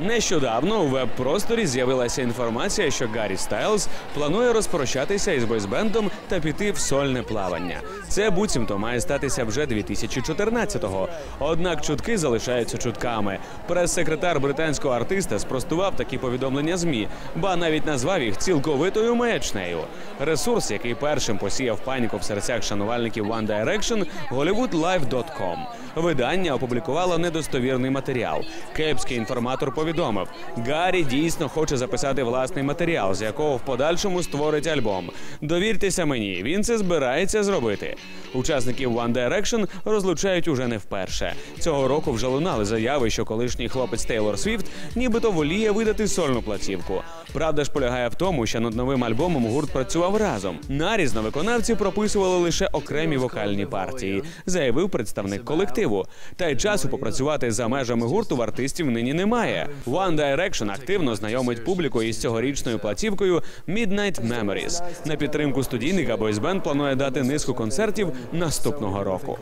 Нещодавно у веб-просторі з'явилася інформація, що Гаррі Стайлз планує розпрощатися із бойсбендом та піти в сольне плавання. Це буцімто має статися вже 2014-го. Однак чутки залишаються чутками. Прес-секретар британського артиста спростував такі повідомлення ЗМІ, ба навіть назвав їх цілковитою маячнею. Ресурс, який першим посіяв паніку в серцях шанувальників One Direction – HollywoodLife.com. Видання опублікувало недостовірний матеріал. Кепський інформатор повідомив, Гаррі дійсно хоче записати власний матеріал, з якого в подальшому створить альбом. Довіртеся мені, він це збирається зробити. Учасників One Direction розлучають уже не вперше. Цього року вже лунали заяви, що колишній хлопець Тейлор Свіфт нібито воліє видати сольну платівку. Правда ж полягає в тому, що над новим альбомом гурт працював разом. Нарізно виконавці прописували лише окремі вокальні партії, заявив представник колективу. Та й часу попрацювати за межами гурту в артистів нині немає. One Direction активно знайомить публіку із цьогорічною платівкою Midnight Memories. На підтримку студійника бойсбенд планує дати низку концертів наступного року.